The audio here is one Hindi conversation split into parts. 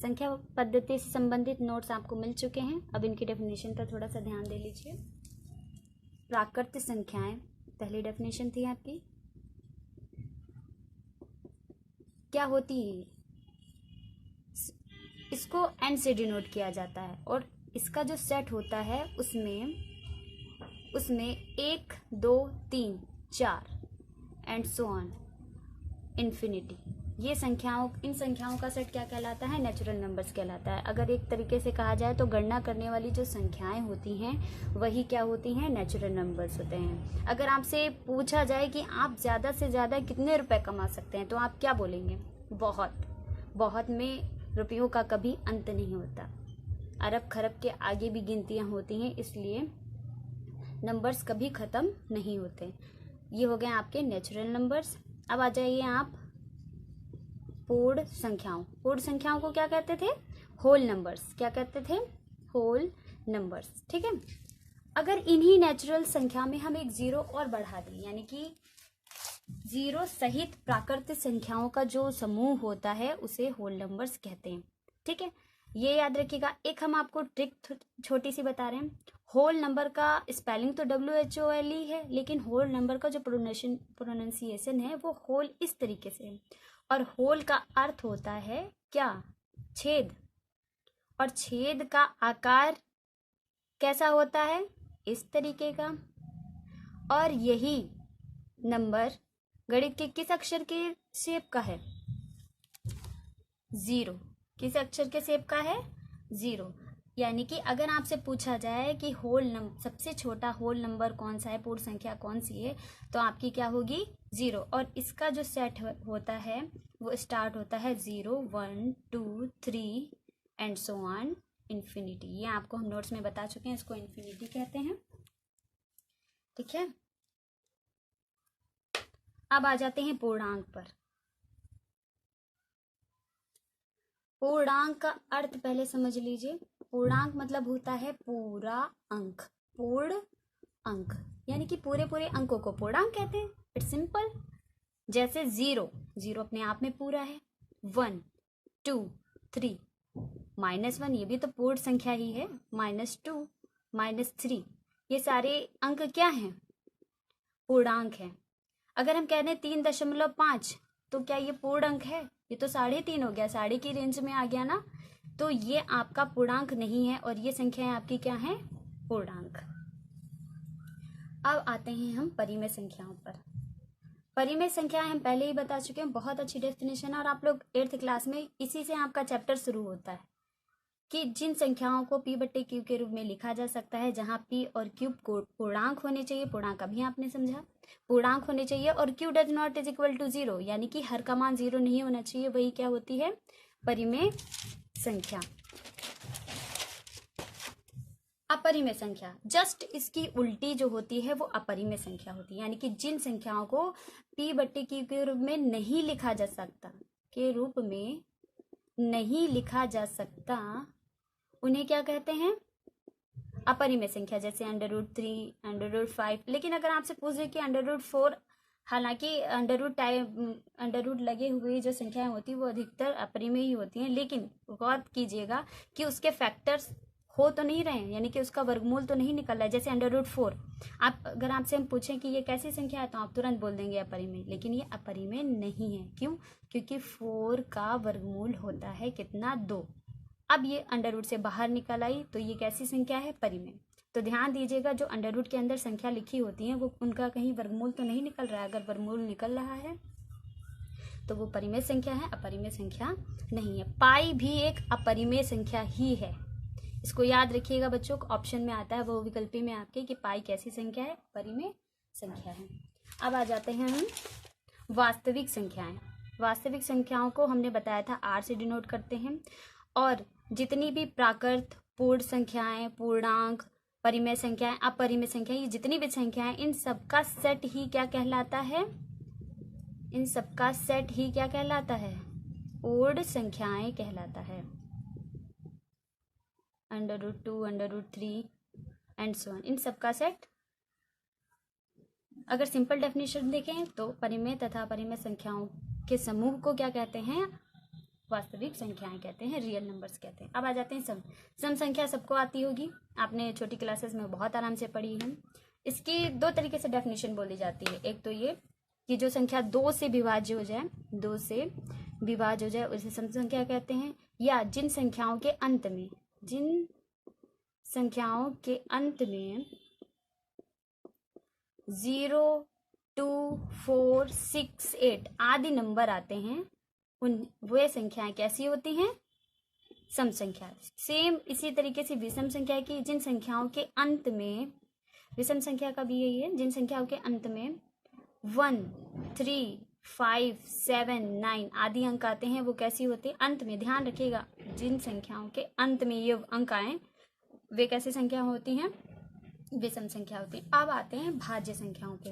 संख्या पद्धति से संबंधित नोट्स आपको मिल चुके हैं। अब इनकी डेफिनेशन पर थोड़ा सा ध्यान दे लीजिए। प्राकृत संख्याएं, पहली डेफिनेशन थी आपकी, क्या होती है? इसको एन से डिनोट किया जाता है और इसका जो सेट होता है उसमें 1 2 3 4 एंड सो ऑन इन्फिनिटी, ये संख्याओं, इन संख्याओं का सेट क्या कहलाता है? नेचुरल नंबर्स कहलाता है। अगर एक तरीके से कहा जाए तो गणना करने वाली जो संख्याएं होती हैं वही क्या होती हैं? नेचुरल नंबर्स होते हैं। अगर आपसे पूछा जाए कि आप ज़्यादा से ज़्यादा कितने रुपए कमा सकते हैं तो आप क्या बोलेंगे? बहुत। बहुत में रुपयों का कभी अंत नहीं होता, अरब खरब के आगे भी गिनतियाँ होती हैं, इसलिए नंबर्स कभी ख़त्म नहीं होते। ये हो गए आपके नेचुरल नंबर्स। अब आ जाइए आप पूर्ण संख्याओं। पूर्ण संख्याओं को क्या कहते थे? Whole numbers. क्या कहते थे? Whole numbers. ठीक है। अगर इन्हीं नेचुरल संख्या में हम एक जीरो और बढ़ा दें, यानी कि जीरो सहित प्राकृतिक संख्याओं का जो समूह होता है उसे होल नंबर्स कहते हैं। ठीक है, ये याद रखिएगा। एक हम आपको ट्रिक छोटी सी बता रहे हैं। होल नंबर का स्पेलिंग तो WHOLE है, लेकिन होल नंबर का जो प्रोनाउंसिएशन है वो होल इस तरीके से है। और होल का अर्थ होता है क्या? छेद। और छेद का आकार कैसा होता है? इस तरीके का। और यही नंबर गणित के किस अक्षर के शेप का है? जीरो। किस अक्षर के शेप का है? जीरो। यानी कि अगर आपसे पूछा जाए कि सबसे छोटा होल नंबर कौन सा है, पूर्ण संख्या कौन सी है, तो आपकी क्या होगी? जीरो। और इसका जो सेट होता है वो स्टार्ट होता है 0 1 2 3 एंड सो ऑन इन्फिनिटी। ये आपको हम नोट्स में बता चुके हैं, इसको इन्फिनिटी कहते हैं। ठीक है। अब आ जाते हैं पूर्णांक पर। पूर्णांक का अर्थ पहले समझ लीजिए। पूर्णांक मतलब होता है पूरा अंक। पूर्ण अंक यानी कि पूरे पूरे अंकों को पूर्णांक कहते हैं। It's simple. जैसे जीरो, जीरो अपने आप में पूरा है। 1 2 3 -1, ये भी तो पूर्ण संख्या ही है। -2 -3, ये सारे अंक क्या हैं? पूर्णांक हैं। अगर हम कह दें 3.5, तो क्या ये पूर्ण अंक है? ये तो 3.5 हो गया, 3.5 की रेंज में आ गया ना। तो ये आपका पूर्णांक नहीं है और ये संख्याएं आपकी क्या हैं? पूर्णांक। अब आते हैं हम परिमेय संख्याओं पर। परिमेय संख्याएं हम पहले ही बता चुके हैं, बहुत अच्छी डेफिनेशन है। और आप लोग 8th क्लास में इसी से आपका चैप्टर शुरू होता है कि जिन संख्याओं को P/Q के रूप में लिखा जा सकता है, जहां P और Q पूर्णांक होने चाहिए। पूर्णांक अभी आपने समझा, पूर्णांक होने चाहिए। और Q does not is equal to 0, यानी कि हर का मान 0 नहीं होना चाहिए। वही क्या होती है? परिमेय संख्या। अपरिमेय संख्या जस्ट इसकी उल्टी जो होती है वो अपरिमेय संख्या होती है। यानी कि जिन संख्याओं को P/Q के रूप में नहीं लिखा जा सकता, के रूप में नहीं लिखा जा सकता, उन्हें क्या कहते हैं? अपरिमेय संख्या। जैसे √3, √5। लेकिन अगर आपसे पूछे कि √4, हालांकि अंडर रूट लगे हुए जो संख्याएं होती है वो अधिकतर अपरिमेय ही होती हैं, लेकिन गौर कीजिएगा कि उसके फैक्टर्स हो तो नहीं रहे हैं, यानी कि उसका वर्गमूल तो नहीं निकल रहा है। जैसे √4, अगर आपसे हम पूछें कि ये कैसी संख्या है तो आप तुरंत बोल देंगे अपरिमेय, लेकिन ये अपरिमेय नहीं है। क्यों? क्योंकि 4 का वर्गमूल होता है कितना? 2। अब ये अंडर रूट से बाहर निकल आई तो ये कैसी संख्या है? परिमेय। तो ध्यान दीजिएगा, जो अंडर रूट के अंदर संख्या लिखी होती है वो उनका कहीं वर्गमूल तो नहीं निकल रहा है। अगर वर्गमूल निकल रहा है तो वो परिमेय संख्या है, अपरिमेय संख्या नहीं है। पाई भी एक अपरिमेय संख्या ही है। इसको याद रखिएगा बच्चों, ऑप्शन में आता है वो विकल्पी में आपके कि पाई कैसी संख्या है? परिमेय संख्या है। अब आ जाते हैं हम वास्तविक संख्याएं। वास्तविक संख्याओं को हमने बताया था R से डिनोट करते हैं। और जितनी भी प्राकृत, पूर्ण संख्याएं, पूर्णांक, परिमेय संख्याएं, अपरिमेय संख्याएं, ये जितनी भी संख्याएं, इन सबका सेट ही क्या कहलाता है? इन सबका सेट ही क्या कहलाता है? पूर्ण संख्याएं कहलाता है। √2, √3 एंड सो ऑन, इन सबका सेट। अगर सिंपल डेफिनेशन देखें तो परिमेय तथा अपरिमेय संख्याओं के समूह को क्या कहते हैं? वास्तविक संख्याएं कहते हैं, रियल नंबर्स कहते हैं। अब आ जाते हैं सम। सम संख्या सबको आती होगी, आपने छोटी क्लासेस में बहुत आराम से पढ़ी है। इसकी दो तरीके से डेफिनेशन बोली जाती है। एक तो ये कि जो संख्या दो से विभाज्य हो जाए, दो से विभाज्य हो जाए उसे सम संख्या कहते हैं। या जिन संख्याओं के अंत में 0, 2, 4, 6, 8 आदि नंबर आते हैं, वे संख्याएं कैसी होती हैं? सम संख्या। सेम इसी तरीके से विषम संख्या की जिन संख्याओं के अंत में, विषम संख्या का भी यही है, जिन संख्याओं के अंत में 1, 3, 5, 7, 9 आदि अंक आते हैं, वो कैसी होती है? अंत में। ध्यान रखिएगा, जिन संख्याओं के अंत में ये अंक आए वे कैसी संख्या होती हैं? विषम संख्या होती है। अब आते हैं भाज्य संख्याओं पे।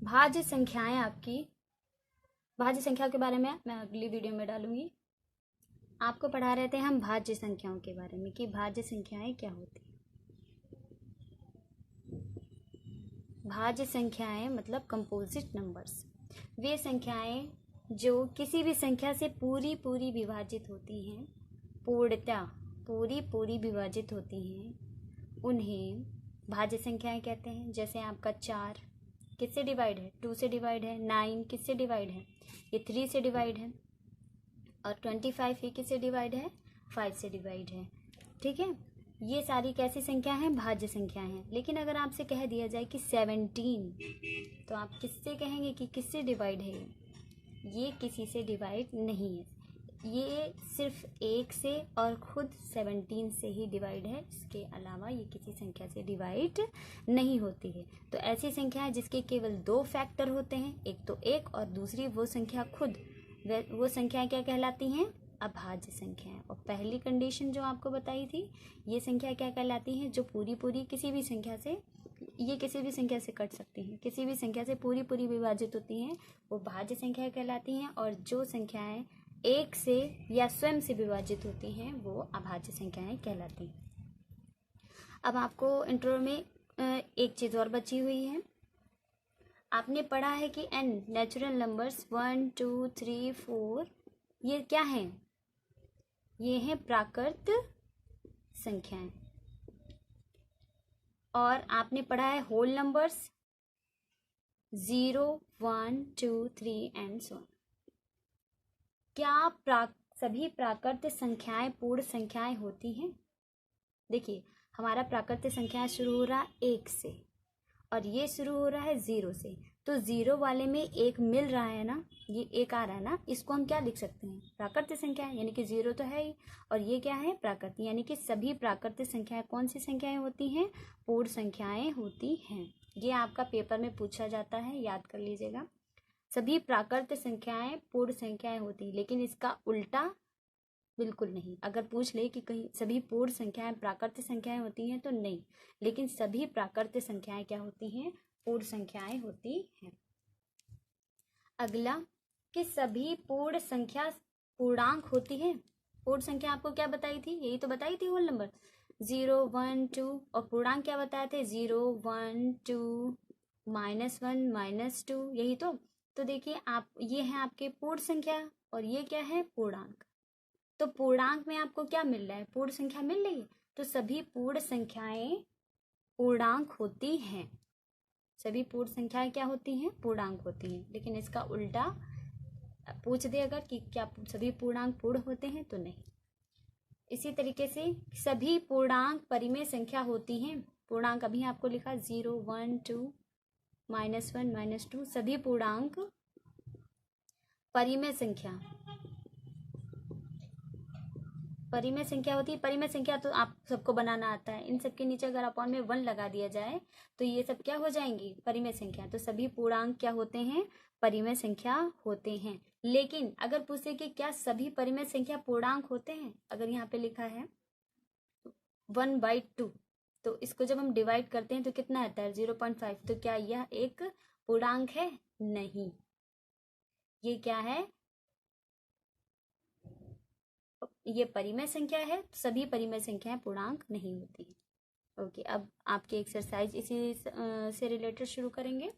भाज्य संख्याएं आपकी, भाज्य संख्या के बारे में मैं अगली वीडियो में डालूंगी। आपको पढ़ा रहे थे हम भाज्य संख्याओं के बारे में कि भाज्य संख्याएं क्या होती हैं। भाज्य संख्याएं मतलब कंपोजिट नंबर्स, वे संख्याएं जो किसी भी संख्या से पूरी विभाजित होती हैं, पूर्णतः पूरी विभाजित होती हैं, उन्हें भाज्य संख्याएं कहते हैं। जैसे आपका 4 किससे डिवाइड है? 2 से डिवाइड है। 9 किससे डिवाइड है? ये 3 से डिवाइड है। और 25 ये किससे डिवाइड है? 5 से डिवाइड है। ठीक है, ये सारी कैसी संख्या हैं? भाज्य संख्या हैं। लेकिन अगर आपसे कह दिया जाए कि 17, तो आप किससे कहेंगे कि किससे डिवाइड है? ये किसी से डिवाइड नहीं है, ये सिर्फ 1 से और खुद 17 से ही डिवाइड है। इसके अलावा ये किसी संख्या से डिवाइड नहीं होती है। तो ऐसी संख्या है जिसके केवल 2 फैक्टर होते हैं, एक तो 1 और दूसरी वो संख्या खुद, वो संख्याएं क्या कहलाती हैं? अभाज्य संख्याएं। और पहली कंडीशन जो आपको बताई थी, ये संख्या क्या कहलाती हैं? जो पूरी किसी भी संख्या से, ये किसी भी संख्या से कट सकती हैं, किसी भी संख्या से पूरी विभाजित होती हैं, वो भाज्य संख्या कहलाती हैं। और जो संख्याएं 1 से या स्वयं से विभाजित होती हैं, वो अभाज्य संख्याएं कहलाती हैं। अब आपको इंट्रो में एक चीज़ और बची हुई है। आपने पढ़ा है कि n नेचुरल नंबर्स 1, 2, 3, 4 ये क्या हैं? ये हैं प्राकृत संख्याएं। और आपने पढ़ा है whole numbers 0, 1, 2, 3 and so on. क्या सभी प्राकृत संख्याएं पूर्ण संख्याएं होती हैं? देखिए, हमारा प्राकृत संख्याएं शुरू हो रहा है 1 से और ये शुरू हो रहा है 0 से। तो 0 वाले में 1 मिल रहा है ना, ये 1 आ रहा है ना, इसको हम क्या लिख सकते हैं? प्राकृत संख्या, यानी कि 0 तो है ही और ये क्या है? प्राकृत। यानी कि सभी प्राकृत संख्याएं कौन सी संख्याएं होती हैं? पूर्ण संख्याएं होती हैं। ये आपका पेपर में पूछा जाता है, याद कर लीजिएगा। सभी प्राकृत संख्याएं पूर्ण संख्याएं होती, लेकिन इसका उल्टा बिल्कुल नहीं। अगर पूछ ले कि कहीं सभी पूर्ण संख्याएं प्राकृत संख्याएं होती हैं, तो नहीं, लेकिन सभी प्राकृत संख्याएं क्या होती हैं? पूर्ण संख्याएं होती हैं। अगला कि सभी पूर्ण संख्या पूर्णांक होती है। पूर्ण संख्या आपको क्या बताई थी? यही तो बताई थी, होल नंबर 0, 1, 2। और पूर्णांक क्या बताए थे? 0, 1, 2, -1, -2, यही तो देखिए आप, ये है आपके पूर्ण संख्या और ये क्या है? पूर्णांक। तो पूर्णांक में आपको क्या मिल रहा है? पूर्ण संख्या मिल रही है। तो सभी पूर्ण संख्याएं पूर्णांक होती हैं। सभी पूर्ण संख्याएं क्या होती हैं? पूर्णांक होती हैं। लेकिन इसका उल्टा पूछ दे अगर कि क्या सभी पूर्णांक पूर्ण होते हैं, तो नहीं। इसी तरीके से सभी पूर्णांक परिमेय संख्या होती हैं। पूर्णांक अभी आपको लिखा 0, 1, 2, -1, -2 सभी पूर्णांक परिमेय संख्या, परिमेय संख्या होती है। परिमेय संख्या तो आप सबको बनाना आता है। इन सबके नीचे अगर अपॉन में 1 लगा दिया जाए तो ये सब क्या हो जाएंगी? परिमेय संख्या। तो सभी पूर्णांक क्या होते हैं? परिमेय संख्या होते हैं। लेकिन अगर पूछे कि क्या सभी परिमेय संख्या पूर्णांक होते हैं, अगर यहाँ पे लिखा है 1/2, तो इसको जब हम डिवाइड करते हैं तो कितना आता है? 0.5। तो क्या यह एक पूर्णांक है? नहीं, ये क्या है? ये परिमेय संख्या है। सभी परिमेय संख्याएं पूर्णांक नहीं होती। ओके, अब आपकी एक्सरसाइज इसी से रिलेटेड शुरू करेंगे।